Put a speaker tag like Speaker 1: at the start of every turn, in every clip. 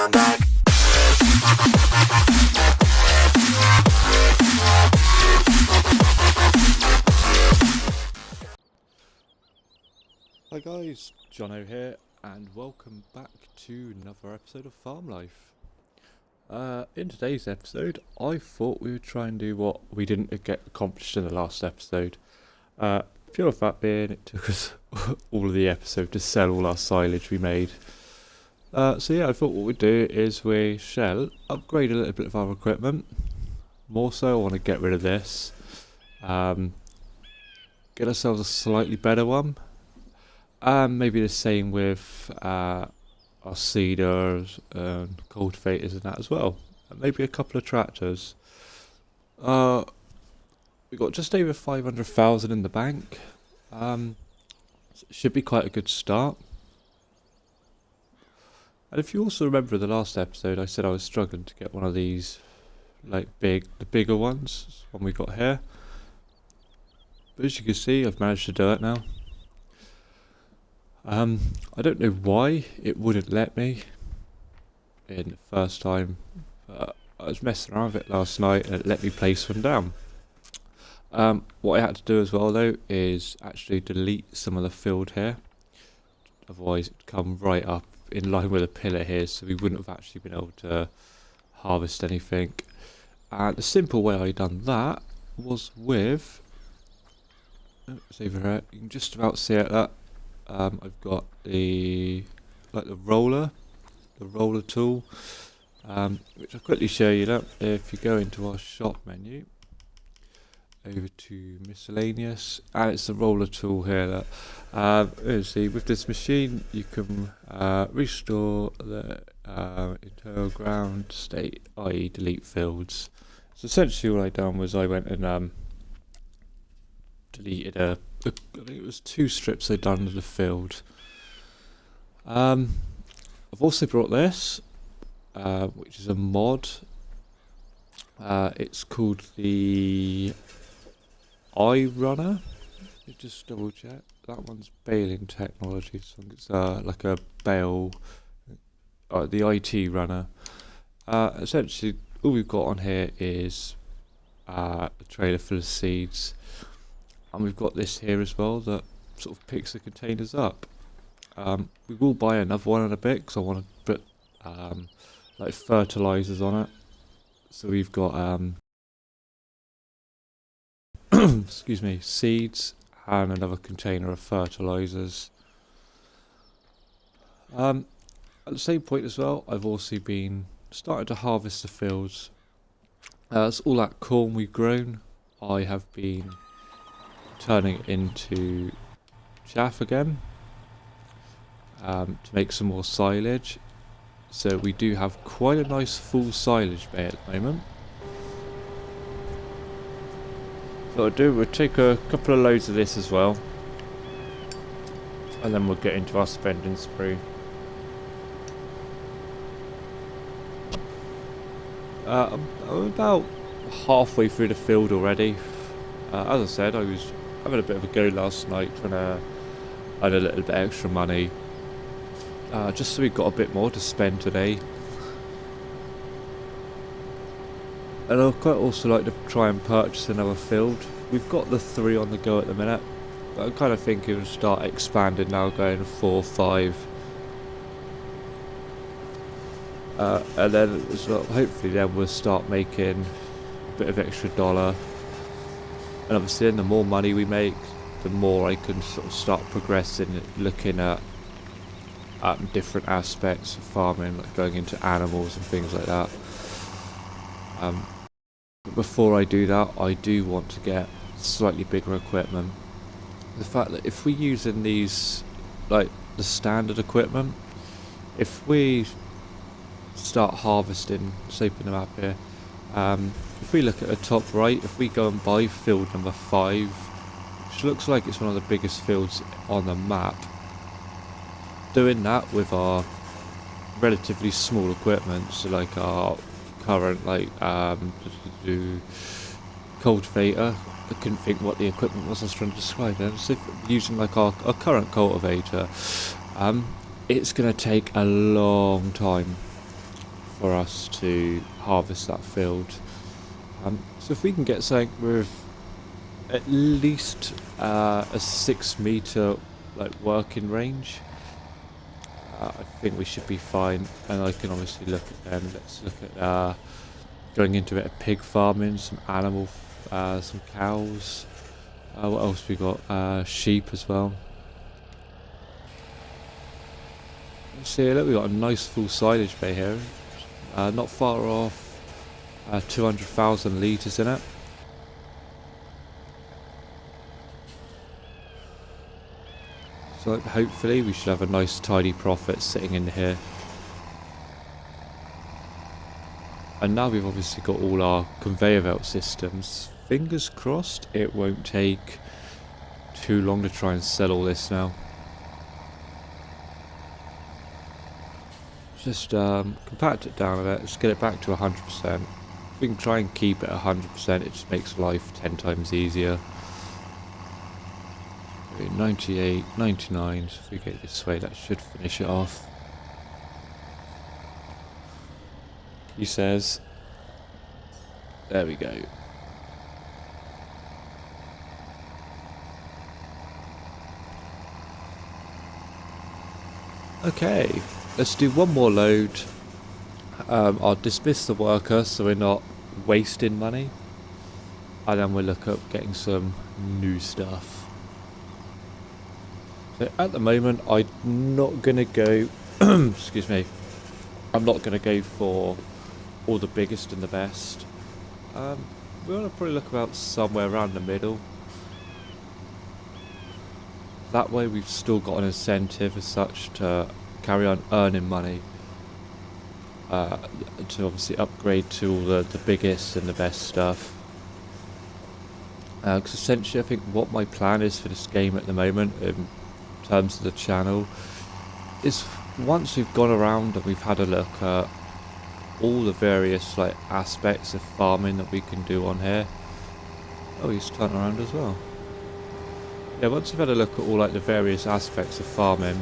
Speaker 1: my back.
Speaker 2: Hi guys, Jono here, and welcome back to another episode of Farm Life. In today's episode, I thought we would try and do what we didn't get accomplished in the last episode. Pure fact being, it took us all of the episode to sell all our silage we made. So yeah, I thought what we'd do is we shall upgrade a little bit of our equipment. More so, I want to get rid of this. Get ourselves a slightly better one. Maybe the same with our seeders and cultivators and that as well. And maybe a couple of tractors. We got just over 500,000 in the bank. So it should be quite a good start. And if you also remember the last episode, I said I was struggling to get one of these, like the bigger ones. This one we got here. But as you can see, I've managed to do it now. I don't know why it wouldn't let me in the first time. I was messing around with it last night and it let me place them down. What I had to do as well though is actually delete some of the field here. Otherwise it would come right up in line with a pillar here, so we wouldn't have actually been able to harvest anything. And the simple way I done that was with, it's over here, you can just about see it that. I've got the roller tool, which I'll quickly show you that. If you go into our shop menu, over to miscellaneous, and it's the roller tool here that, let's see, with this machine you can restore the internal ground state, i.e. delete fields. So essentially what I done was I went and deleted I think it was 2 strips I'd done of the field. I've also brought this, which is a mod. It's called the iRunner. Just double check. That one's baling technology, so it's like a bale. The IT runner. Essentially, all we've got on here is the trailer full of seeds. And we've got this here as well that sort of picks the containers up. We will buy another one in a bit because I want to put like fertilizers on it. So we've got excuse me, seeds and another container of fertilizers. At the same point as well, I've also been starting to harvest the fields. That's all that corn we've grown. I have been turning it into chaff again to make some more silage. So we do have quite a nice full silage bay at the moment. So we'll take a couple of loads of this as well, and then we'll get into our spending spree. I'm about halfway through the field already. As I said, I was having a bit of a go last night when I had a little bit extra money, just so we got a bit more to spend today. And I'd quite also like to try and purchase another field. We've got the 3 on the go at the minute, but I'm kind of thinking we'll start expanding now, going 4, 5. And then as well, hopefully then we'll start making a bit of extra dollar. And obviously then the more money we make, the more I can sort of start progressing, looking at different aspects of farming, like going into animals and things like that. But before I do that, I do want to get slightly bigger equipment. The fact that if we're using these, like the standard equipment, if we start harvesting, let's open them up here. If we look at the top right, if we go and buy field number 5, which looks like it's one of the biggest fields on the map, doing that with our relatively small equipment, so like our current cultivator, I couldn't think what the equipment was I was trying to describe then, so using like our current cultivator, it's going to take a long time. for us to harvest that field. So if we can get something with at least a 6 meter like working range, I think we should be fine. And I can obviously look at them. Let's look at going into a bit of pig farming, some animal, some cows. What else we got? Sheep as well. See, look, we got a nice full silage bay here. Not far off. 200,000 litres in it. So hopefully we should have a nice tidy profit sitting in here. And now we've obviously got all our conveyor belt systems. Fingers crossed it won't take too long to try and sell all this now. Just compact it down a bit, just get it back to 100%. If we can try and keep it 100%, it just makes life 10 times easier. 98, 99, so if we go this way, that should finish it off. He says, there we go. Okay, let's do one more load. I'll dismiss the worker so we're not wasting money, and then we'll look at getting some new stuff. So at the moment I'm not going to go, excuse me, I'm not going to go for all the biggest and the best. We want to probably look about somewhere around the middle. That way we've still got an incentive as such to carry on earning money. To obviously upgrade to all the biggest and the best stuff. Because essentially I think what my plan is for this game at the moment, in terms of the channel, is once we've gone around and we've had a look at all the various like aspects of farming that we can do on here. Oh, he's turning around as well. Yeah, once we've had a look at all like the various aspects of farming,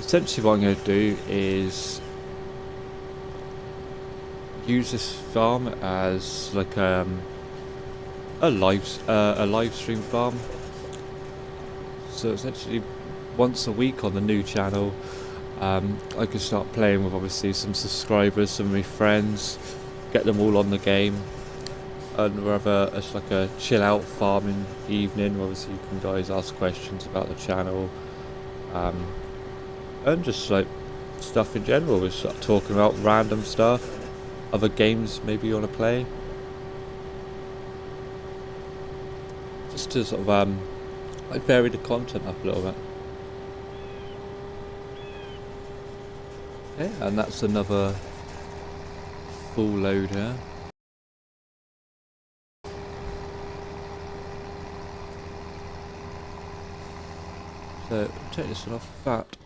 Speaker 2: essentially what I'm going to do is use this farm as like a live stream farm. So essentially once a week on the new channel, I can start playing with obviously some subscribers, some of my friends, get them all on the game, and we'll have it's like a chill out farming evening. Obviously you can guys ask questions about the channel, and just like stuff in general. We'll start talking about random stuff, other games maybe you want to play, just to sort of like vary the content up a little bit. Yeah, and that's another full load here. So take this one off. In fact,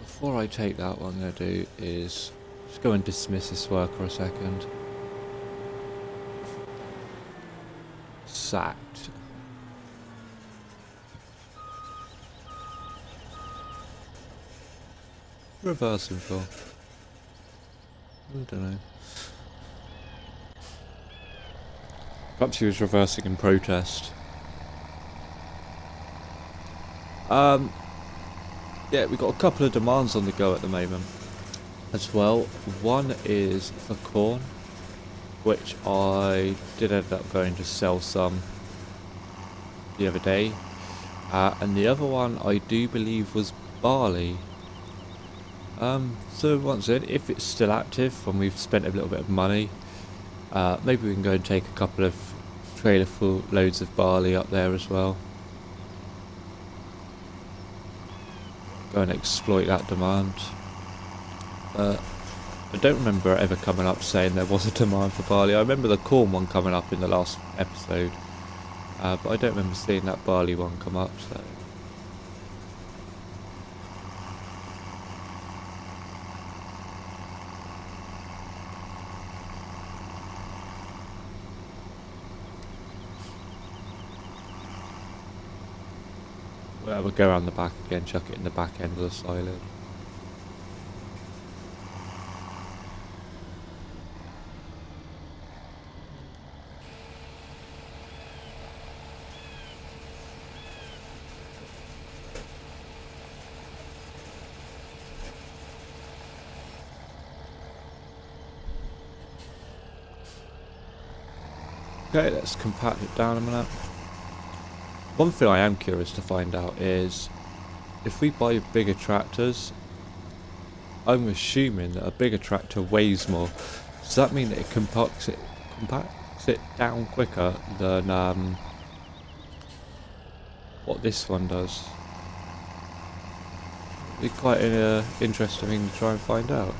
Speaker 2: before I take that, what I'm going to do is just go and dismiss this worker a second. Sacked. Reversing for? I don't know. Perhaps he was reversing in protest. Yeah, we've got a couple of demands on the go at the moment as well. One is for corn, which I did end up going to sell some the other day. And the other one I do believe was barley. So once again, if it's still active and we've spent a little bit of money, maybe we can go and take a couple of trailer full loads of barley up there as well. Go and exploit that demand. I don't remember ever coming up saying there was a demand for barley. I remember the corn one coming up in the last episode, but I don't remember seeing that barley one come up, so... We'll go around the back again, chuck it in the back end of the silage. Okay, let's compact it down a minute. One thing I am curious to find out is if we buy bigger tractors, I'm assuming that a bigger tractor weighs more. Does that mean that it compacts it down quicker than what this one does? It'd be quite an interesting thing to try and find out.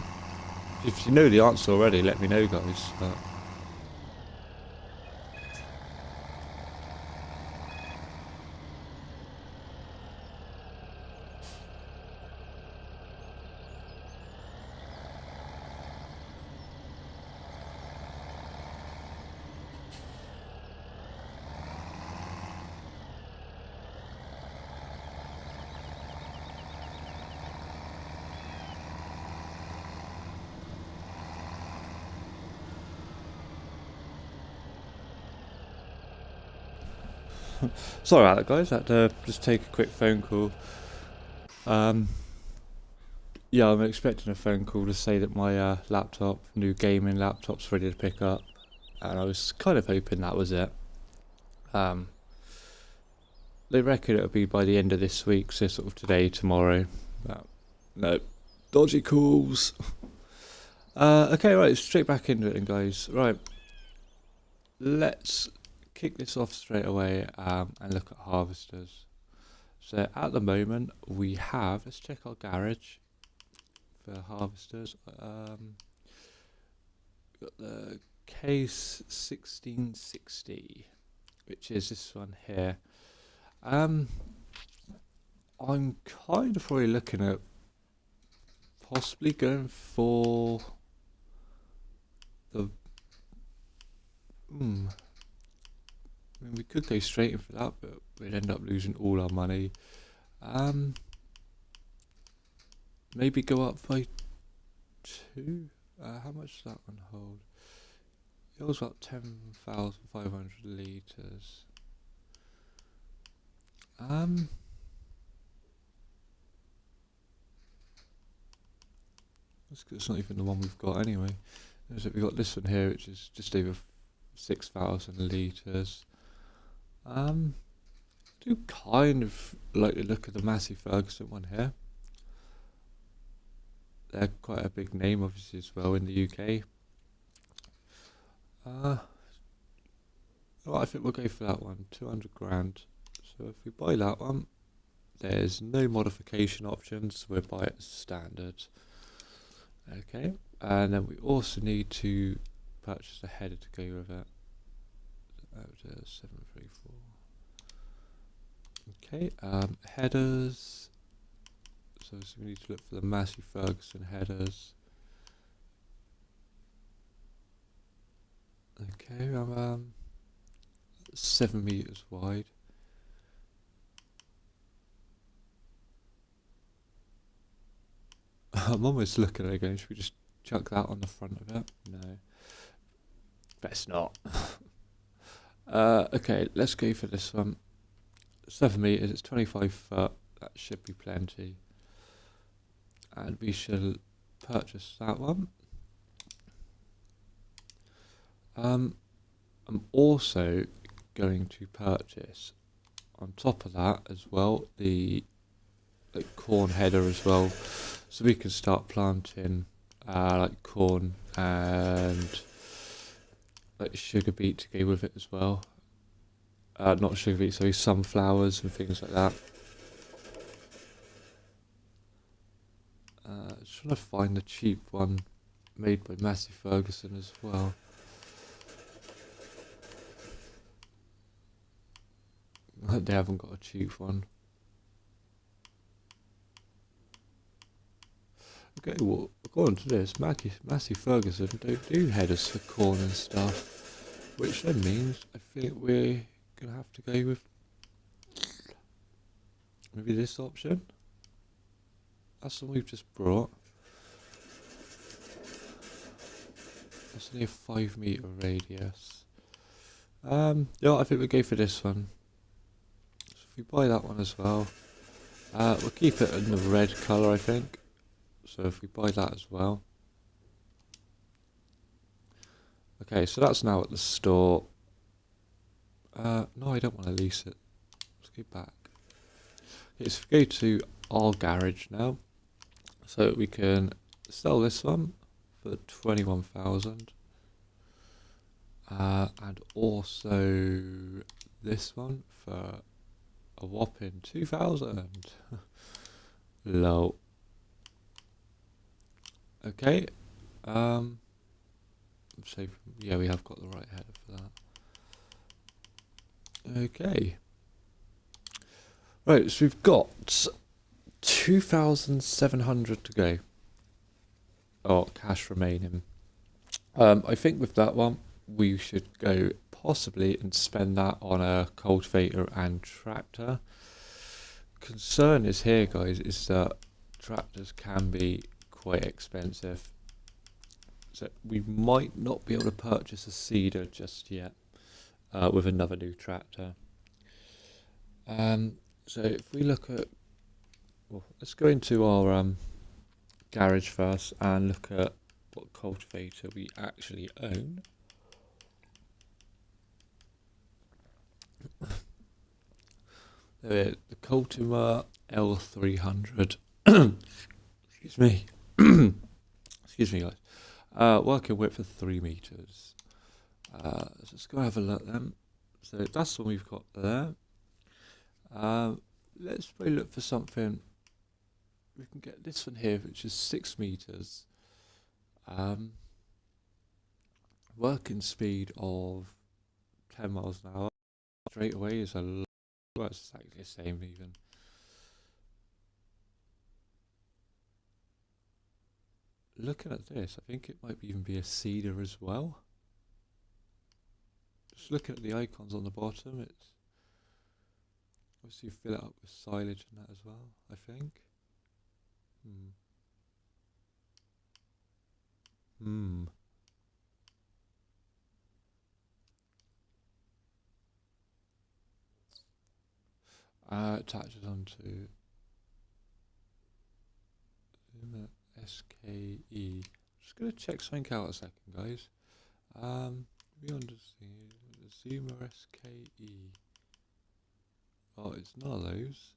Speaker 2: If you know the answer already, let me know, guys. But sorry about that, guys. I had to just take a quick phone call. Yeah, I'm expecting a phone call to say that my new gaming laptop's ready to pick up, and I was kind of hoping that was it. Um, they reckon it'll be by the end of this week, so sort of today, tomorrow. No, dodgy calls. Okay, right, straight back into it then, guys. Right, let's kick this off straight away and look at harvesters. So at the moment we have, let's check our garage for harvesters. Got the case 1660, which is this one here. I'm kind of probably looking at possibly going for the I mean, we could go straight in for that, but we'd end up losing all our money. Maybe go up by 2. How much does that one hold? It holds about 10,500 litres. It's not even the one we've got anyway. So we've got this one here, which is just over 6,000 litres. Do kind of like the look of the Massey Ferguson one here. They're quite a big name, obviously, as well in the UK. Well, I think we'll go for that one, 200 grand. So if we buy that one, there's no modification options, we'll buy it as standard. Okay, and then we also need to purchase a header to go with it. 734. Okay, headers. So we need to look for the Massey Ferguson headers. Okay, 7 meters wide. I'm almost looking at it going, should we just chuck that on the front of it? No. Best not. Okay, let's go for this one. 7 meters, it's 25 foot, that should be plenty. And we shall purchase that one. I'm also going to purchase, on top of that as well, the corn header as well, so we can start planting like corn and like sugar beet to go with it as well. Not sugar beet, sorry, sunflowers and things like that. Just trying to find the cheap one made by Massey Ferguson as well. They haven't got a cheap one. Okay, well, according to this, Massey Ferguson don't do headers for corn and stuff, which then means I think we're gonna have to go with maybe this option. That's the one we've just brought. That's only a 5 meter radius. Yeah, I think we'll go for this one. So if we buy that one as well, we'll keep it in the red colour, I think. So if we buy that as well. Okay, so that's now at the store. No, I don't want to lease it. Let's go back. Okay, so we go to our garage now. So we can sell this one for 21,000. And also this one for a whopping 2,000. Low. Okay. So yeah, we have got the right header for that. Okay. Right, so we've got 2,700 to go. Oh, cash remaining. I think with that one, we should go possibly and spend that on a cultivator and tractor. Concern is here, guys, is that tractors can be quite expensive. So we might not be able to purchase a seeder just yet with another new tractor. So if we look at, well, let's go into our garage first and look at what cultivator we actually own. The Cultivar L300. Excuse me. Excuse me, guys. Working width of 3 meters. Let's go have a look then. So that's what we've got there. Let's probably look for something. We can get this one here, which is 6 meters. Working speed of 10 miles an hour. Straight away is a lot. Well, it's exactly the same even. Looking at this, I think it might even be a cedar as well. Just looking at the icons on the bottom, it's obviously you fill it up with silage and that as well, I think. Attaches onto SKE. Just gonna check something out a second, guys. We understand the Zoomer SKE. Oh, it's none of those.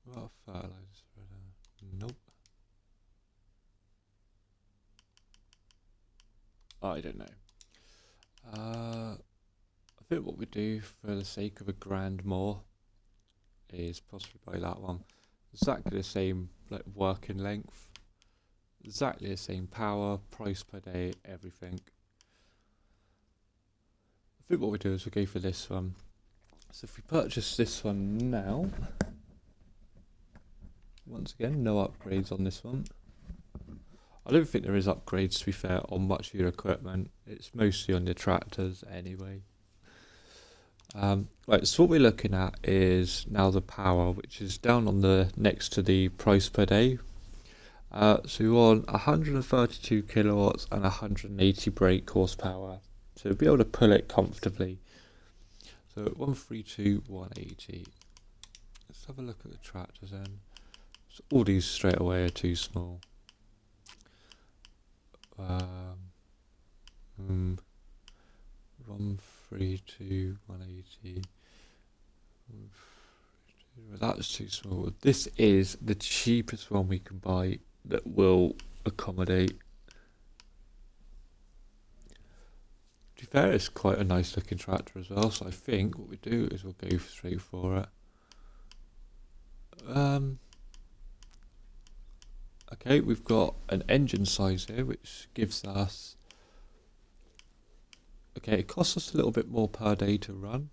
Speaker 2: What a fertilizer spreader? Nope. I don't know. I think what we do for the sake of £1,000 more is possibly buy that one. Exactly the same like working length, exactly the same power, price per day, everything. I think what we do is we go for this one. So if we purchase this one now, once again, no upgrades on this one. I don't think there is upgrades, to be fair, on much of your equipment. It's mostly on your tractors anyway. Right, so what we're looking at is now the power, which is down on the next to the price per day. So we're on 132 kilowatts and 180 brake horsepower. So we'll be able to pull it comfortably. So 132, 180. Let's have a look at the tractors then. So all these straight away are too small. 132, 180. That's too small. This is the cheapest one we can buy that will accommodate. To be fair, it's quite a nice looking tractor as well, so I think what we do is we'll go straight for it. Okay, we've got an engine size here, which gives us... Okay, it costs us a little bit more per day to run,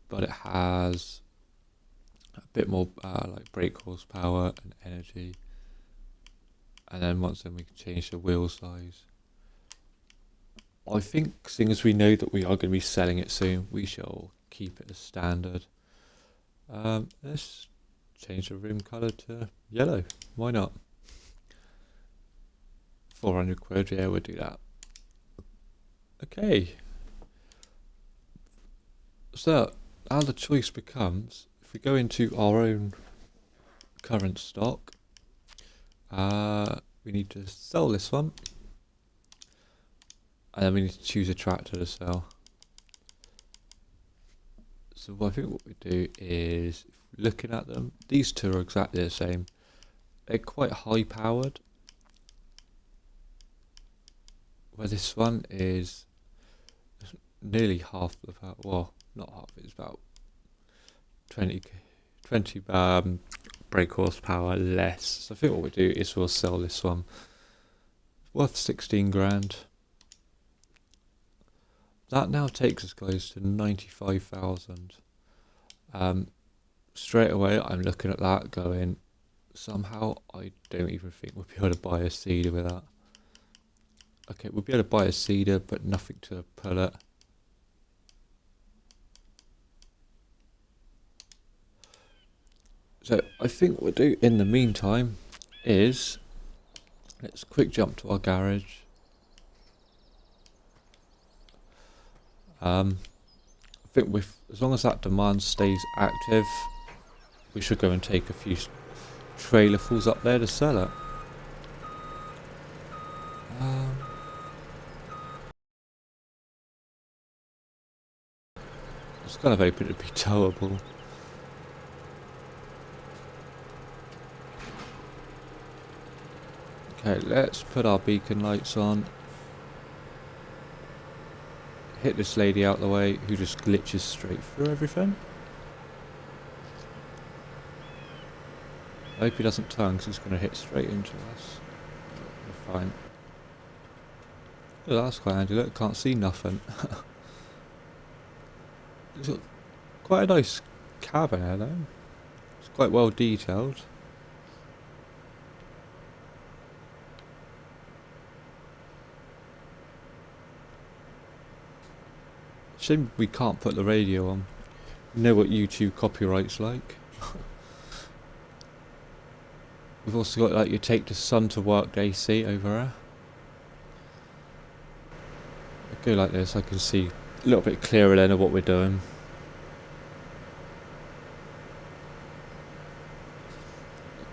Speaker 2: but it has a bit more like brake horsepower and energy. And then once then we can change the wheel size. I think, seeing as we know that we are going to be selling it soon, we shall keep it as standard. Let's change the rim colour to yellow. Why not? 400 quid, yeah, we'll do that. Okay. So, now the choice becomes, if we go into our own current stock, we need to sell this one. And then we need to choose a tractor to sell. So I think what we do is, looking at them, these two are exactly the same. They're quite high powered, where this one is nearly half the power. Well, not half, it's about 20 brake horsepower less. So I think what we do is we'll sell this one. Worth 16 grand. That now takes us, guys, to 95,000. Straight away I'm looking at that going, somehow I don't even think we'll be able to buy a cedar with that. Okay, we'll be able to buy a cedar, but nothing to pull it. So I think what we'll do in the meantime is, let's quick jump to our garage. I think as long as that demand stays active, we should go and take a few trailerfuls up there to sell it. It's kind of hoping it'd be towable. Okay, let's put our beacon lights on. Hit this lady out the way who just glitches straight through everything. I hope he doesn't turn because he's going to hit straight into us. We're fine. Oh, that's quite handy. Look, can't see nothing. It's got quite a nice cabin here though. It's quite well detailed. Shame we can't put the radio on. You know what YouTube copyright's like. We've also got like your take the sun to work AC over here. I go like this, I can see a little bit clearer then of what we're doing.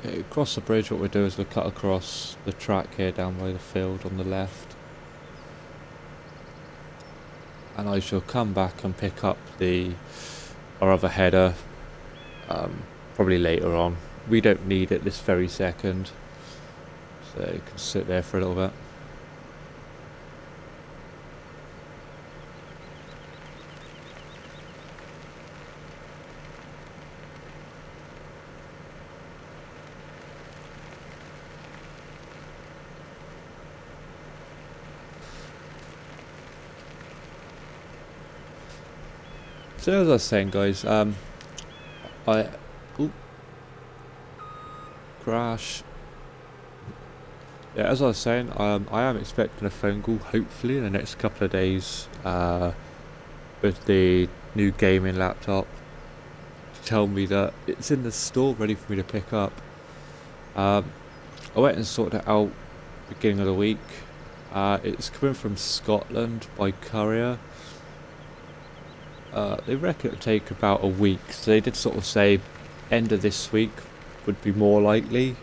Speaker 2: Okay, across the bridge what we'll do is we'll cut across the track here down by the field on the left. And I shall come back and pick up our other header probably later on. We don't need it this very second, so it can sit there for a little bit. So as I was saying, guys, crash. Yeah, as I was saying, I am expecting a phone call, hopefully, in the next couple of days, with the new gaming laptop, to tell me that it's in the store, ready for me to pick up. I went and sorted it out beginning of the week. It's coming from Scotland by courier. They reckon it'll take about a week, so they did sort of say end of this week would be more likely,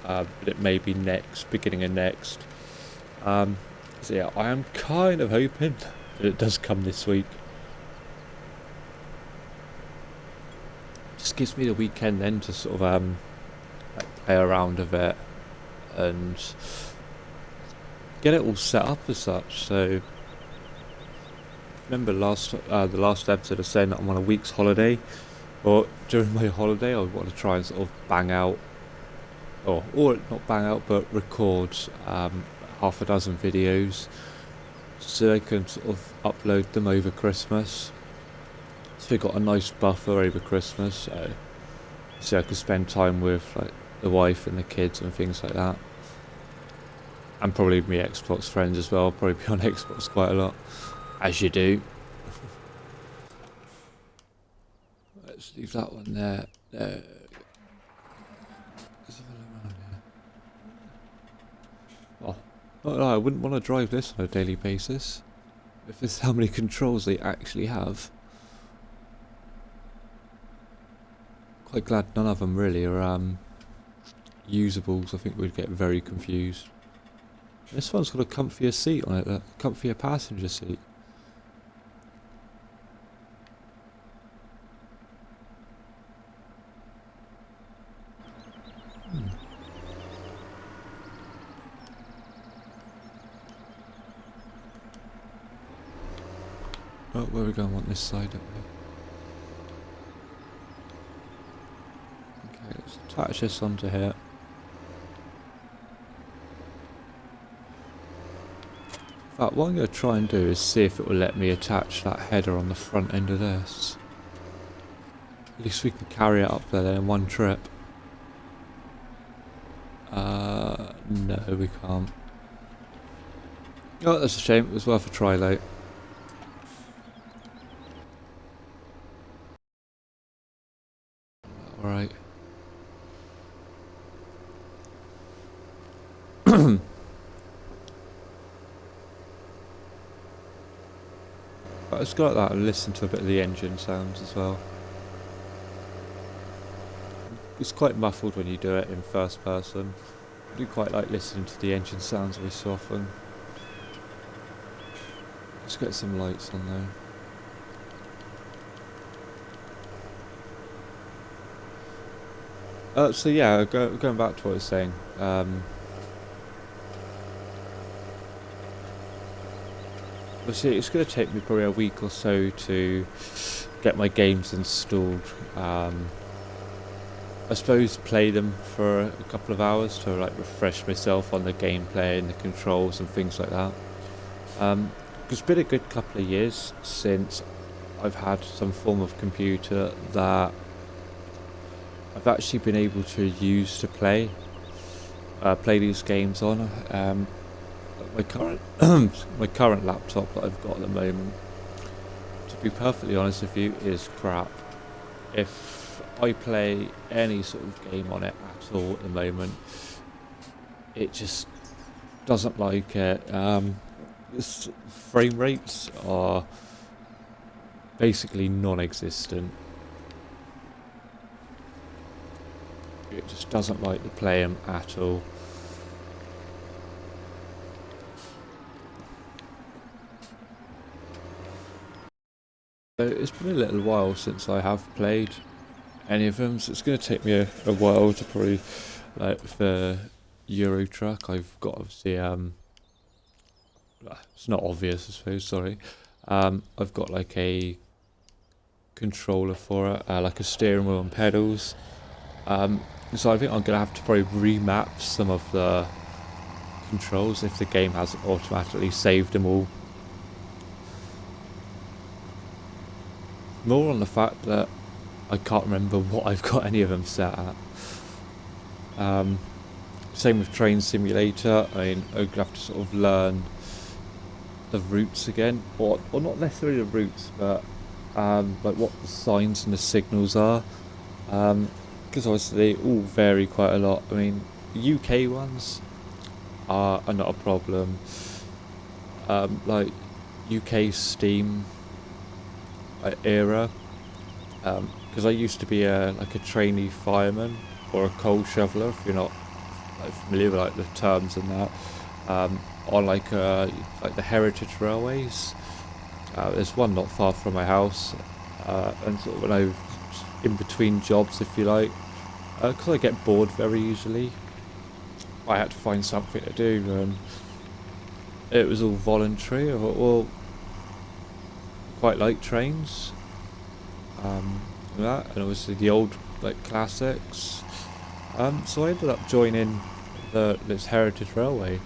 Speaker 2: but it may be beginning of next. So yeah, I am kind of hoping that it does come this week. Just gives me the weekend then to sort of like play around with it and get it all set up as such. So remember the last episode of saying that I'm on a week's holiday. Well, during my holiday I want to try and sort of bang out, or not bang out, but record half a dozen videos so I can sort of upload them over Christmas. So we got a nice buffer over Christmas, so I could spend time with like the wife and the kids and things like that. And probably my Xbox friends as well. I'll probably be on Xbox quite a lot, as you do. Let's leave that one there. Oh, no, I wouldn't want to drive this on a daily basis. If this is how many controls they actually have. Quite glad none of them really are usables. I think we'd get very confused. This one's got a comfier seat on it, a comfier passenger seat. where are we going on this side, don't we? Okay, let's attach this onto here. In fact, what I'm going to try and do is see if it will let me attach that header on the front end of this. At least we can carry it up there in one trip. No, we can't. Oh, that's a shame. It was worth a try, though. Alright. But let's go like that and listen to a bit of the engine sounds as well. It's quite muffled when you do it in first person. I do quite like listening to the engine sounds every so often. Let's get some lights on though. So yeah, going back to what I was saying. Obviously, it's going to take me probably a week or so to get my games installed. I suppose play them for a couple of hours to like refresh myself on the gameplay and the controls and things like that. It's been a good couple of years since I've had some form of computer that I've actually been able to use to play these games on. My current my current laptop that I've got at the moment, to be perfectly honest with you, is crap. If I play any sort of game on it at all at the moment, it just doesn't like it. Its frame rates are basically non-existent. It just doesn't like to play them at all. So it's been a little while since I have played any of them, so it's going to take me a while to probably, like for Euro Truck, I've got obviously, it's not obvious I suppose, sorry, I've got like a controller for it, like a steering wheel and pedals, so I think I'm going to have to probably remap some of the controls if the game hasn't automatically saved them all. More on the fact that I can't remember what I've got any of them set at. Same with Train Simulator. I mean, I'm going to have to sort of learn the routes again, or not necessarily the routes, but like what the signs and the signals are, because obviously they all vary quite a lot. I mean, the UK ones are not a problem. Like UK Steam era, because I used to be like a trainee fireman or a coal shoveler, if you're not like familiar with like the terms and that, on like the Heritage Railways. There's one not far from my house, and sort of when I was in between jobs, if you like, because I get bored very easily, I had to find something to do, and it was all voluntary. Well, quite like trains, and obviously the old like classics. So I ended up joining this Heritage Railway.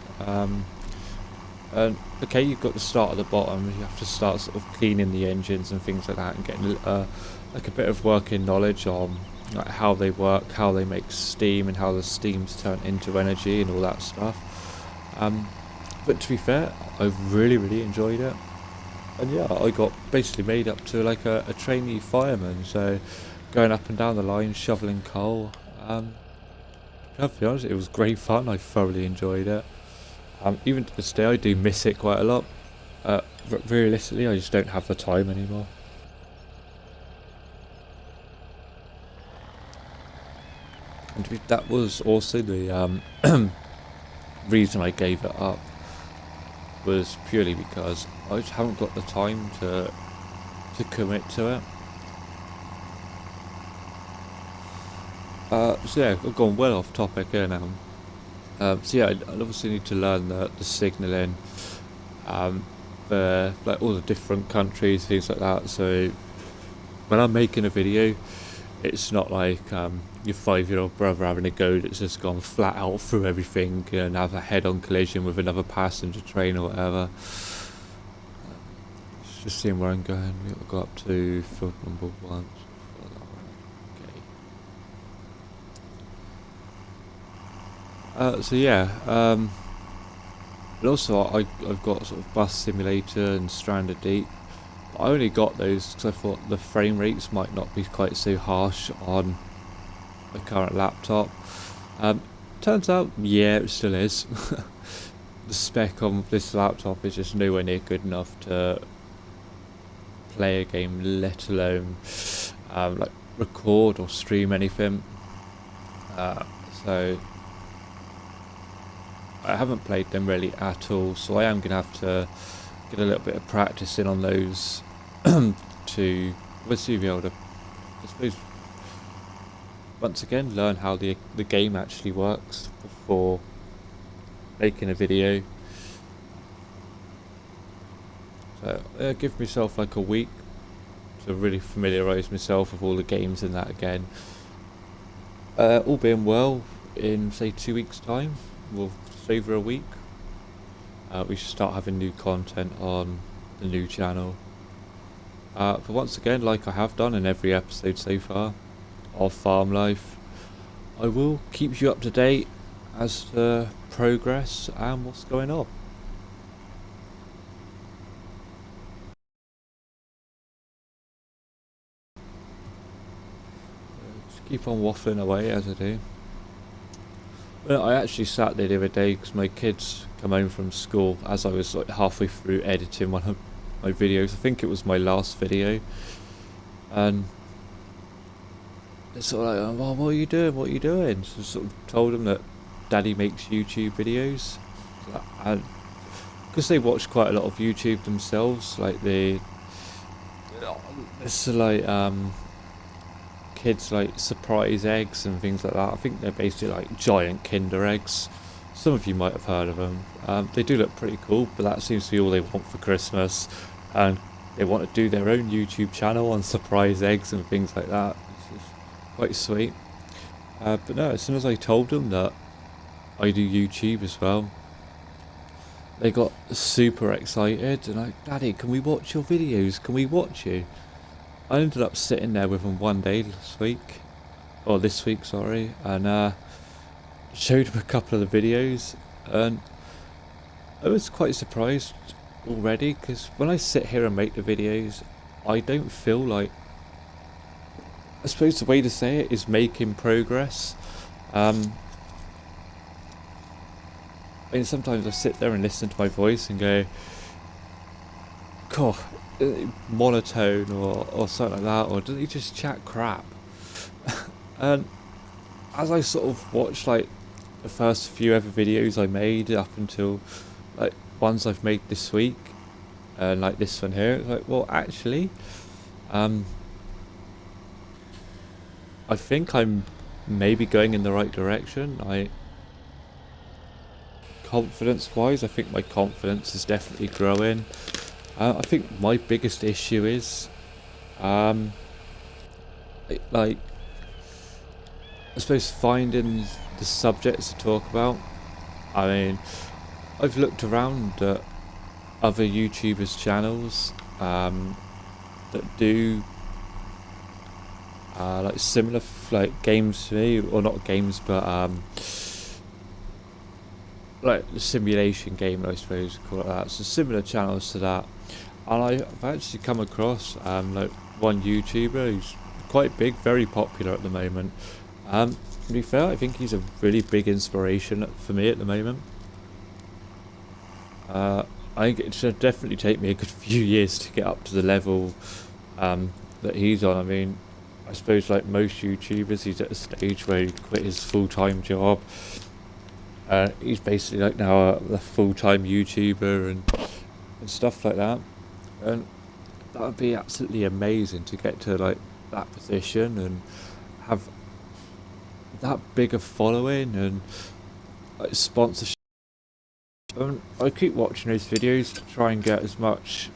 Speaker 2: And okay, you've got to start at the bottom. You have to start sort of cleaning the engines and things like that, and getting like a bit of working knowledge on like how they work, how they make steam, and how the steam's turned into energy and all that stuff. But to be fair, I really enjoyed it. And yeah, I got basically made up to like a trainee fireman, so going up and down the line, shoveling coal. To be honest, it was great fun. I thoroughly enjoyed it. Even to this day, I do miss it quite a lot. Realistically, I just don't have the time anymore. And that was also the reason I gave it up. Was purely because I just haven't got the time to commit to it. So yeah, I've gone well off topic here now. So yeah, I obviously need to learn the signalling. like all the different countries, things like that. So when I'm making a video, it's not like your 5-year-old brother having a go that's just gone flat out through everything and have a head-on collision with another passenger train or whatever. Just seeing where I'm going. We've got up to field number 1. Okay. So yeah, but also I've got sort of Bus Simulator and Stranded Deep. I only got those because I thought the frame rates might not be quite so harsh on my current laptop. Turns out, yeah, it still is. The spec on this laptop is just nowhere near good enough to play a game, let alone like record or stream anything. So I haven't played them really at all, so I am going to have to get a little bit of practice in on those to obviously be able to, I suppose, once again learn how the game actually works before making a video. So give myself like a week to really familiarise myself with all the games in that again. All being well, in say 2 weeks time, well, just over a week, we should start having new content on the new channel. But once again, like I have done in every episode so far of Farm Life, I will keep you up to date as to progress and what's going on. Just keep on waffling away as I do. Well, I actually sat there the other day because my kids come home from school as I was like halfway through editing one of my videos. I think it was my last video, and they're sort of like, "Oh, what are you doing? What are you doing?" So I sort of told them that Daddy makes YouTube videos, and because they watch quite a lot of YouTube themselves, like it's like kids like surprise eggs and things like that. I think they're basically like giant Kinder eggs. Some of you might have heard of them. They do look pretty cool, but that seems to be all they want for Christmas, and they want to do their own YouTube channel on surprise eggs and things like that, which is quite sweet. But no, as soon as I told them that I do YouTube as well, they got super excited and like, "Daddy, can we watch your videos? Can we watch you?" I ended up sitting there with them one day this week, sorry, and showed them a couple of the videos, and I was quite surprised already because when I sit here and make the videos, I don't feel like, I suppose the way to say it is making progress. I mean, sometimes I sit there and listen to my voice and go, "God, monotone," or something like that, or does he just chat crap? And as I sort of watched like the first few ever videos I made up until like ones I've made this week, and like this one here, it's like, well, actually, I think I'm maybe going in the right direction. Confidence wise, I think my confidence is definitely growing. I think my biggest issue is like, I suppose, finding the subjects to talk about. I mean, I've looked around at other YouTubers' channels that do like similar like games to me, or not games, but like the simulation game, I suppose you call it that. So similar channels to that, and I've actually come across like one YouTuber who's quite big, very popular at the moment. To be fair, I think he's a really big inspiration for me at the moment. I think it should definitely take me a good few years to get up to the level that he's on. I mean, I suppose like most YouTubers, he's at a stage where he quit his full-time job. He's basically like now a full-time YouTuber and stuff like that. And that would be absolutely amazing to get to like that position and have that big a following and like sponsorship I keep watching those videos to try and get as much,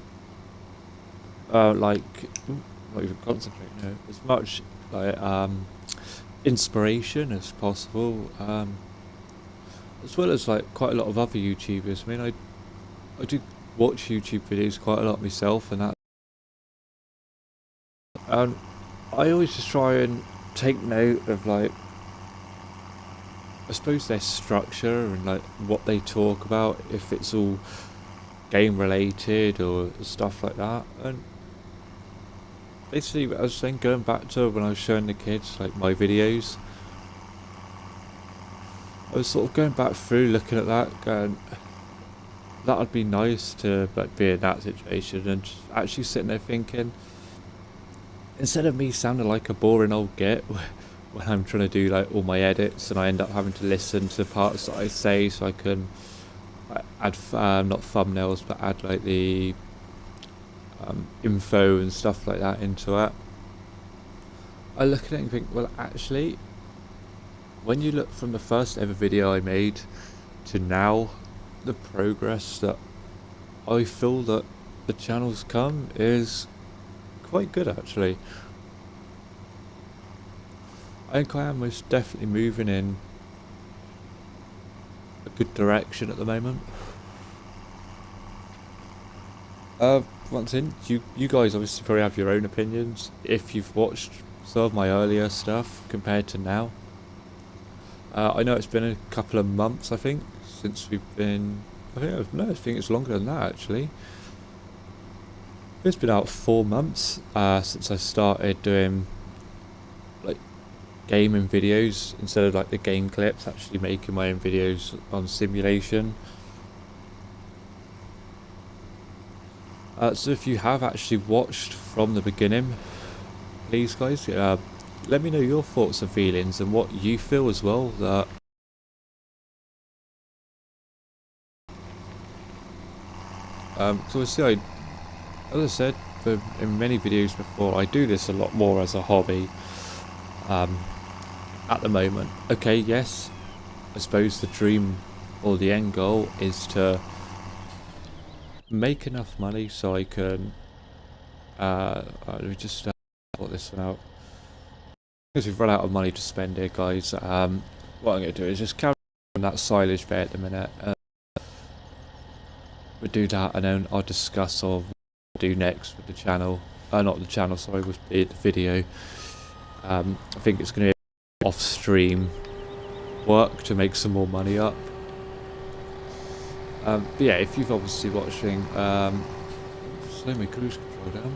Speaker 2: like, not even concentrate, no, as much, like, inspiration as possible, as well as, like, quite a lot of other YouTubers. I mean, I do watch YouTube videos quite a lot myself, and that, and I always just try and take note of, like, I suppose their structure and like what they talk about, if it's all game related or stuff like that. And basically, I was saying, going back to when I was showing the kids like my videos, I was sort of going back through looking at that, going, that would be nice to like be in that situation, and just actually sitting there thinking, instead of me sounding like a boring old git when I'm trying to do like all my edits and I end up having to listen to the parts that I say so I can add not thumbnails but add like the info and stuff like that into it, I look at it and think, well, actually, when you look from the first ever video I made to now, the progress that I feel that the channel's come is quite good, actually. I think I am most definitely moving in a good direction at the moment. Once in, you guys obviously probably have your own opinions if you've watched some of my earlier stuff compared to now. I know it's been a couple of months, I think, since we've been. I think it's longer than that, actually. It's been about 4 months since I started doing like gaming videos instead of like the game clips, actually making my own videos on simulation. So if you have actually watched from the beginning, please guys, let me know your thoughts and feelings and what you feel as well. That so obviously, as I said in many videos before, I do this a lot more as a hobby. At the moment, okay, yes, I suppose the dream or the end goal is to make enough money so I can let me just sort this one out, because we've run out of money to spend here, guys. What I'm going to do is just carry on that silage bit at the minute. We'll do that, and then I'll discuss what we'll do next with the channel. Not the channel, sorry, with the video. I think it's going to be off-stream work to make some more money up. But yeah, if you've obviously watching, slow my cruise control down.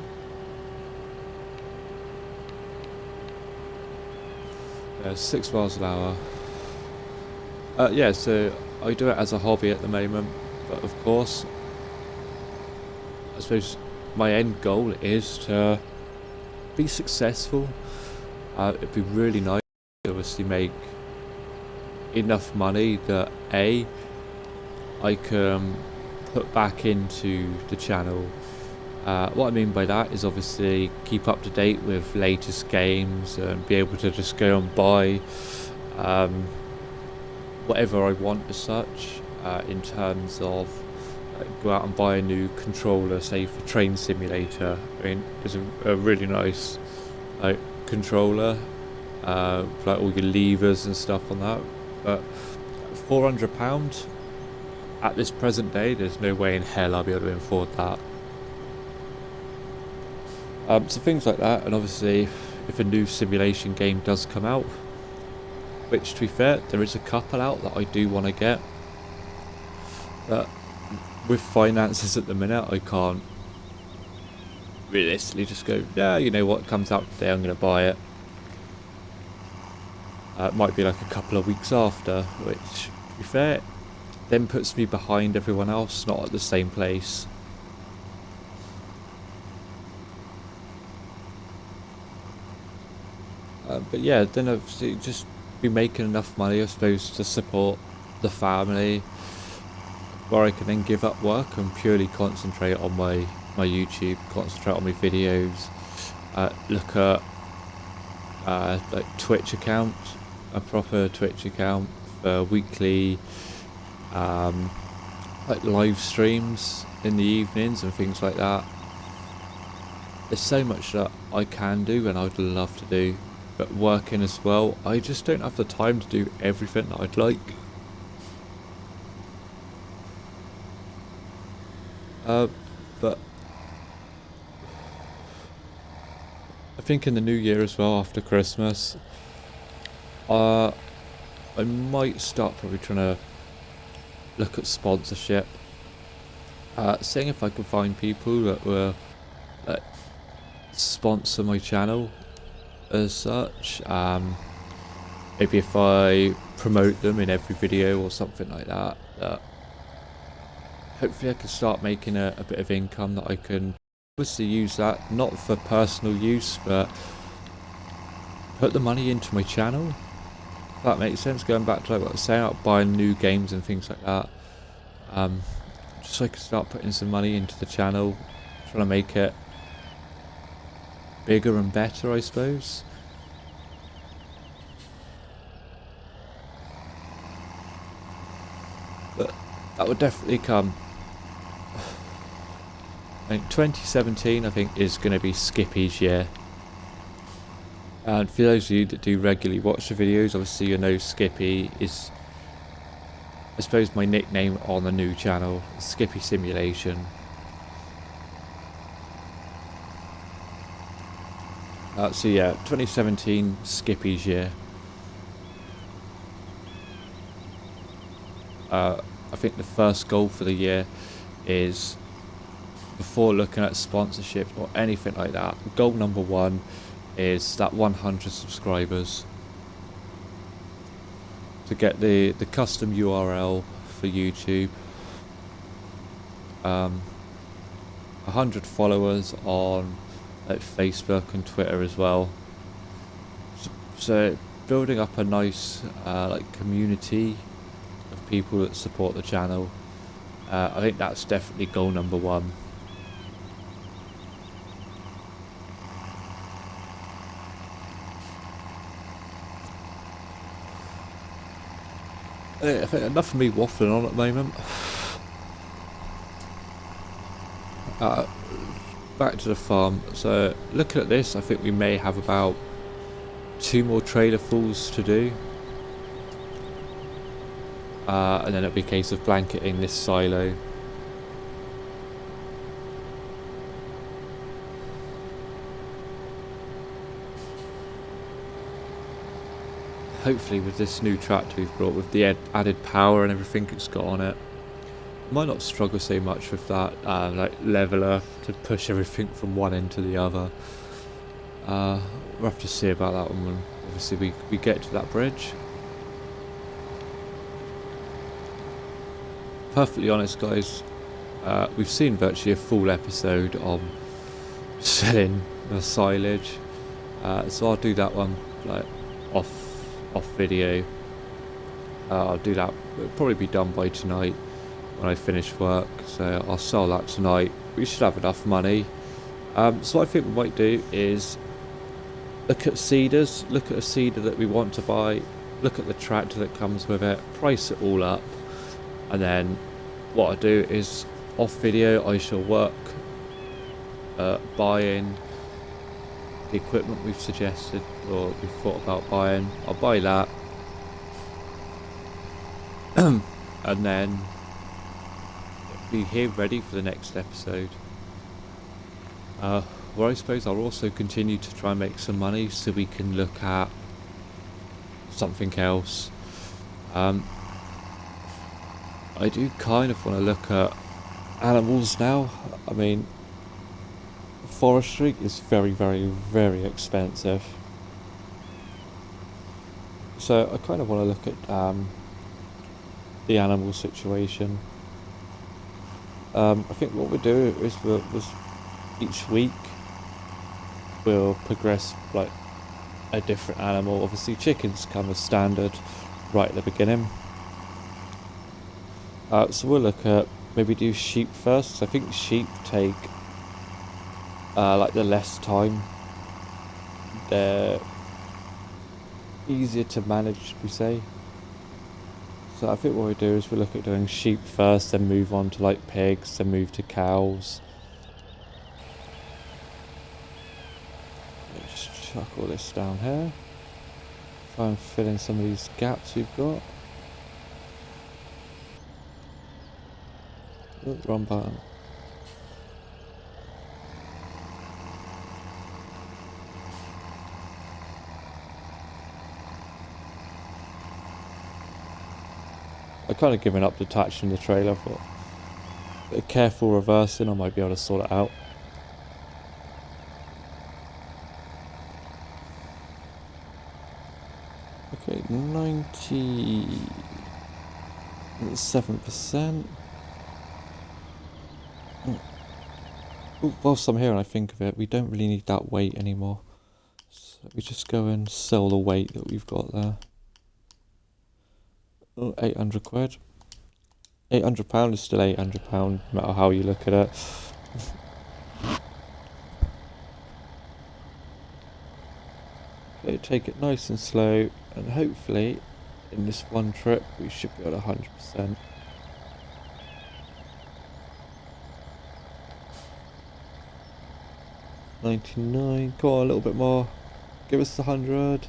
Speaker 2: 6 miles an hour. Yeah, so I do it as a hobby at the moment, but of course, I suppose my end goal is to be successful. It'd be really nice to obviously make enough money that I can put back into the channel. What I mean by that is obviously keep up to date with latest games and be able to just go and buy whatever I want as such, in terms of go out and buy a new controller, say for Train Simulator. I mean, it's a really nice like controller, like all your levers and stuff on that, but £400 at this present day, there's no way in hell I'll be able to afford that. So things like that, and obviously if a new simulation game does come out, which to be fair, there is a couple out that I do want to get, but with finances at the minute, I can't realistically just go, yeah, you know what comes out today, I'm going to buy it. It might be like a couple of weeks after, which to be fair, then puts me behind everyone else, not at the same place. But yeah, then obviously just be making enough money, I suppose, to support the family, where I can then give up work and purely concentrate on my YouTube, concentrate on my videos, look at like Twitch account, a proper Twitch account for weekly like live streams in the evenings and things like that. There's so much that I can do and I'd love to do, but working as well, I just don't have the time to do everything that I'd like. But I think in the new year as well, after Christmas, I might start probably trying to look at sponsorship. Seeing if I can find people that will sponsor my channel as such. Maybe if I promote them in every video or something like that, hopefully I can start making a bit of income that I can obviously use that, not for personal use, but put the money into my channel. If that makes sense, going back to like what I was saying about buying new games and things like that. Just so I can start putting some money into the channel, trying to make it bigger and better, I suppose. But that would definitely come. I think 2017, I think, is going to be Skippy's year. And for those of you that do regularly watch the videos, obviously you know Skippy is, I suppose, my nickname on the new channel, Skippy Simulation. So yeah, 2017, Skippy's year. I think the first goal for the year is, before looking at sponsorship or anything like that, goal number one is that 100 subscribers. To get the custom URL for YouTube. 100 followers on like Facebook and Twitter as well. So building up a nice like community of people that support the channel. I think that's definitely goal number one. I think enough of me waffling on at the moment. Back to the farm. So looking at this, I think we may have about 2 more trailer fulls to do. And then it'll be a case of blanketing this silo. Hopefully with this new tractor we've brought, with the added power and everything it's got on it, might not struggle so much with that like leveler to push everything from one end to the other. We'll have to see about that one when obviously we get to that bridge. Perfectly honest guys, we've seen virtually a full episode on selling the silage, so I'll do that one like off video. I'll do that, it'll probably be done by tonight when I finish work, so I'll sell that tonight. We should have enough money. So what I think we might do is look at seeders, look at a seeder that we want to buy, look at the tractor that comes with it, price it all up, and then what I do is off video I shall work buying the equipment we've suggested or we've thought about buying. I'll buy that and then be here ready for the next episode, where I suppose I'll also continue to try and make some money so we can look at something else. I do kind of want to look at animals now. I mean, forestry is very, very, very expensive. So I kind of want to look at the animal situation. I think what we'll do is we'll each week we'll progress like a different animal. Obviously chickens come as standard right at the beginning. So we'll look at, maybe do sheep first, 'cause I think sheep take like the less time. They're easier to manage, should we say. So I think what we do is we look at doing sheep first, then move on to like pigs, then move to cows. Just chuck all this down here. Try and fill in some of these gaps we've got. Oh, wrong button. I kind of given up detaching the trailer, but a careful reversing, I might be able to sort it out. Okay, 97%. Whilst I'm here and I think of it, we don't really need that weight anymore. So we just go and sell the weight that we've got there. Oh, 800 quid. £800 is still £800, no matter how you look at it. Okay, take it nice and slow, and hopefully in this one trip we should be at 100%. $99, come on, a little bit more. Give us the 100.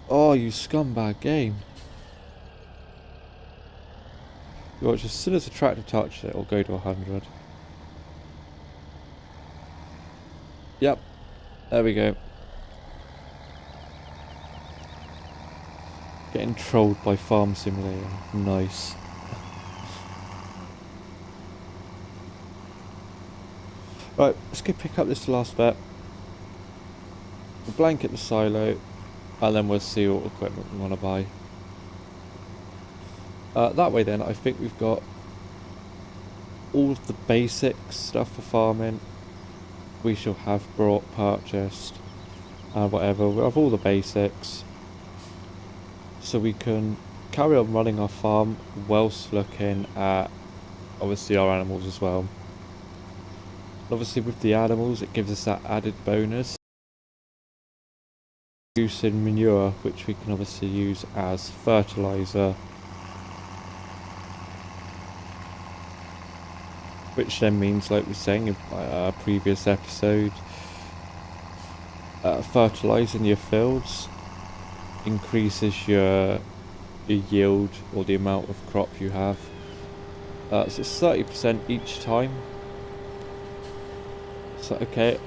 Speaker 2: Oh, you scumbag game. You watch, as soon as the tractor touches it, it'll go to 100. Yep, there we go. Getting trolled by Farm Simulator. Nice. Right, let's go pick up this last bit. We'll blanket the silo, and then we'll see what equipment we want to buy. That way then, I think we've got all of the basic stuff for farming. We shall have purchased, whatever. We'll have all the basics. So we can carry on running our farm whilst looking at, obviously, our animals as well. Obviously with the animals, it gives us that added bonus. Using manure, which we can obviously use as fertiliser. Which then means, like we were saying in a previous episode, fertilising your fields increases your yield, or the amount of crop you have. So it's 30% each time. So okay,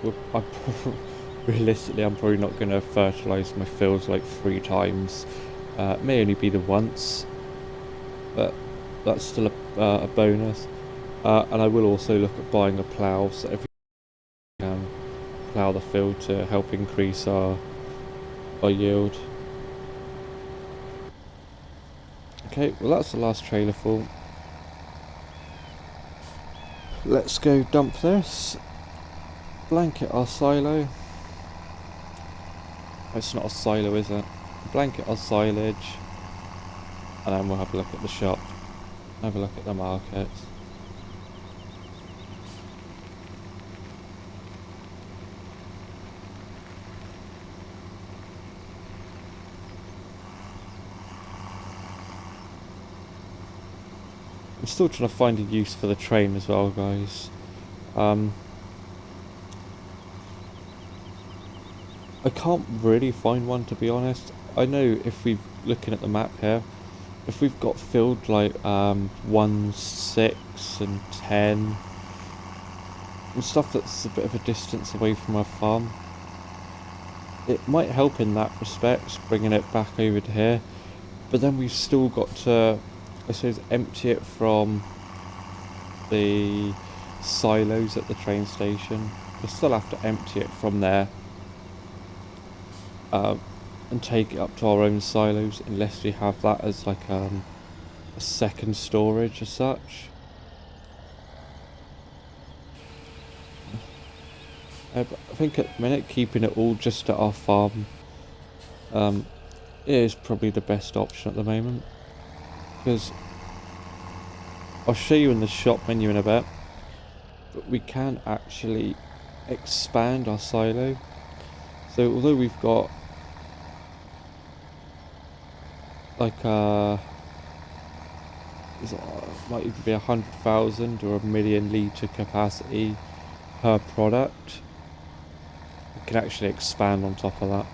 Speaker 2: realistically I'm probably not going to fertilise my fields like 3 times. It may only be the once, but that's still a bonus. And I will also look at buying a plough, so every can plough the field to help increase our yield. Okay, well that's the last trailer full. Let's go dump this. Blanket our silo. It's not a silo, is it? Blanket our silage. And then we'll have a look at the shop. Have a look at the market. I'm still trying to find a use for the train as well, guys. I can't really find one, to be honest. I know if we're looking at the map here, if we've got filled like 1, 6 and 10 and stuff that's a bit of a distance away from our farm, it might help in that respect, bringing it back over to here. But then we've still got to, I suppose, empty it from the silos at the train station. We'll still have to empty it from there. And take it up to our own silos, unless we have that as like a second storage as such. But I think at the minute keeping it all just at our farm is probably the best option at the moment, because I'll show you in the shop menu in a bit, but we can actually expand our silo. So although we've got like might even be 100,000 or a million litre capacity per product. We can actually expand on top of that.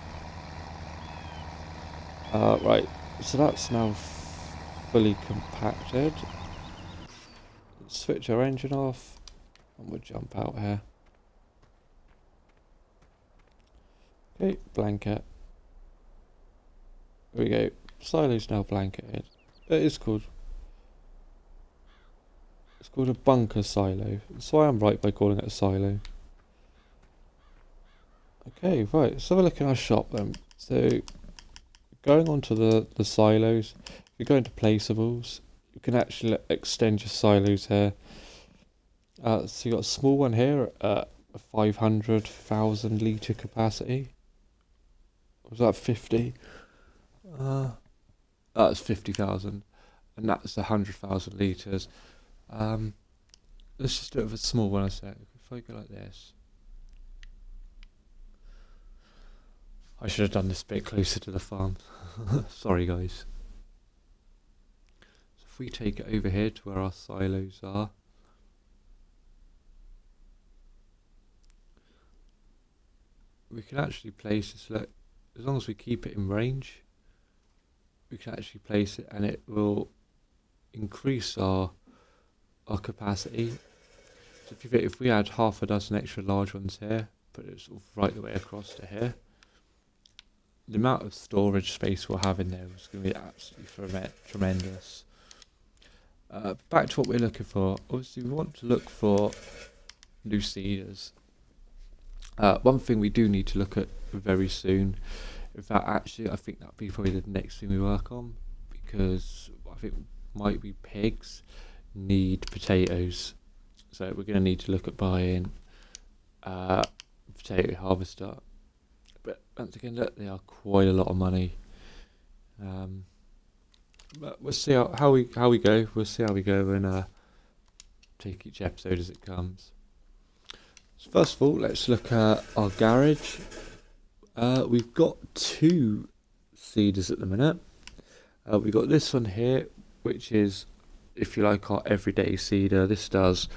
Speaker 2: Right, so that's now fully compacted. Let's switch our engine off and we'll jump out here. Okay, blanket. There we go. Silo's now blanketed. It's called a bunker silo. That's why I'm right by calling it a silo. Okay, right, let's have a look at our shop then. So going on to the silos, if you go into placeables, you can actually extend your silos here. So you got a small one here at a 500,000 litre capacity. Was that 50? That's 50,000, and that's 100,000 litres. Let's just do it with a small one a sec. If I go like this. I should have done this a bit closer to the farm. Sorry guys. So if we take it over here to where our silos are. We can actually place this, look, as long as we keep it in range, we can actually place it and it will increase our capacity. So if we had half a dozen extra large ones here, put it sort of right the way across to here, the amount of storage space we'll have in there is going to be absolutely tremendous. Back to what we're looking for. Obviously we want to look for new seeders. One thing we do need to look at very soon, in fact actually I think that'll be probably the next thing we work on, because I think might be pigs need potatoes, so we're going to need to look at buying potato harvester. But once again, look, they are quite a lot of money. But we'll see how we go. We'll see how we go and take each episode as it comes. So first of all, let's look at our garage. We've got two seeders at the minute. We've got this one here, which is, if you like, our everyday seeder. This does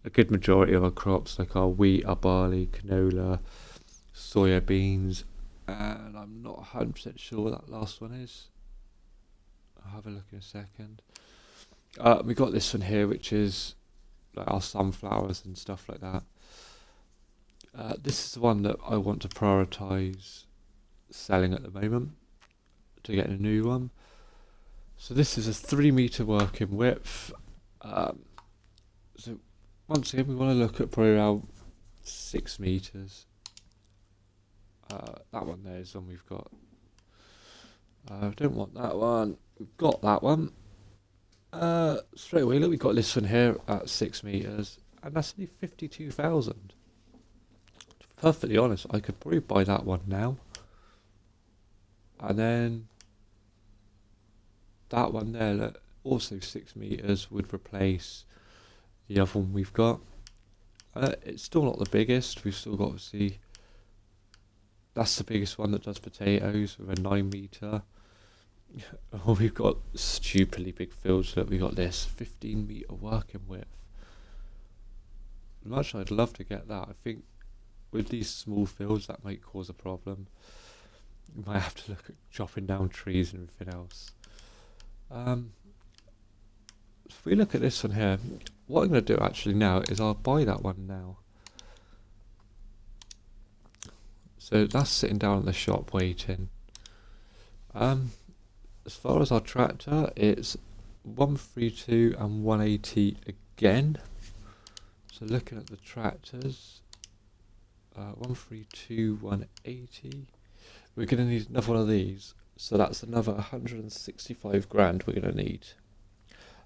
Speaker 2: a good majority of our crops, like our wheat, our barley, canola, soya beans, and I'm not 100% sure what that last one is. I'll have a look in a second. We got this one here, which is like our sunflowers and stuff like that. This is the one that I want to prioritise selling at the moment to get a new one. So this is a 3 metre working width. So once again, we want to look at probably around 6 metres. That one there is one we've got. I don't want that one. We've got that one. Straight away, look, we've got this one here at 6 metres, and that's only 52,000. To be perfectly honest, I could probably buy that one now. And then that one there, look, also 6 metres, would replace the other one we've got. It's still not the biggest. We've still got to see. That's the biggest one that does potatoes with a 9 metre. Oh, we've got stupidly big fields. Look, we got this 15 metre working width. Much I'd love to get that. I think with these small fields that might cause a problem. You might have to look at chopping down trees and everything else. If we look at this one here, what I'm going to do actually now is I'll buy that one now. So that's sitting down at the shop waiting. As far as our tractor, it's 132 and 180 again. So looking at the tractors, 132, 180. We're going to need another one of these. So that's another 165 grand we're going to need.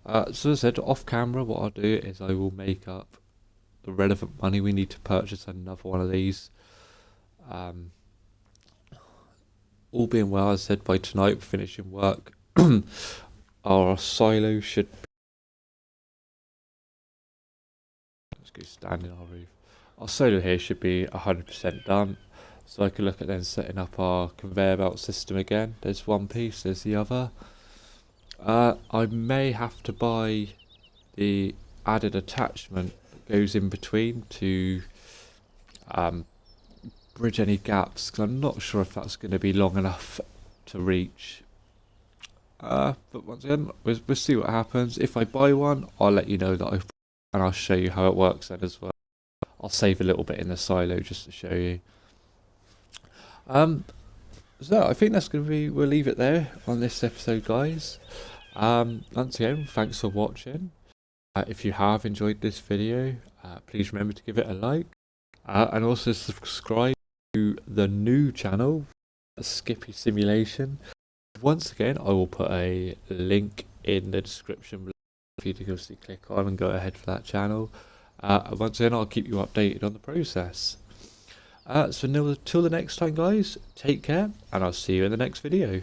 Speaker 2: So as I said, off camera, what I'll do is I will make up the relevant money we need to purchase another one of these. All being well, as I said, by tonight, finishing work, our silo should be... Let's go stand in our roof. Our silo here should be 100% done. So I can look at then setting up our conveyor belt system again. There's one piece, there's the other. I may have to buy the added attachment that goes in between to um, bridge any gaps, because I'm not sure if that's going to be long enough to reach. But once again, we'll see what happens. If I buy one, I'll let you know that I've, and I'll show you how it works then as well. I'll save a little bit in the silo just to show you. So I think that's going to be, we'll leave it there on this episode, guys. Once again, thanks for watching. If you have enjoyed this video, please remember to give it a like, and also subscribe to the new channel, Skippy Simulation. Once again, I will put a link in the description below for you to obviously click on and go ahead for that channel. Once again, I'll keep you updated on the process. So till the next time, guys, take care, and I'll see you in the next video.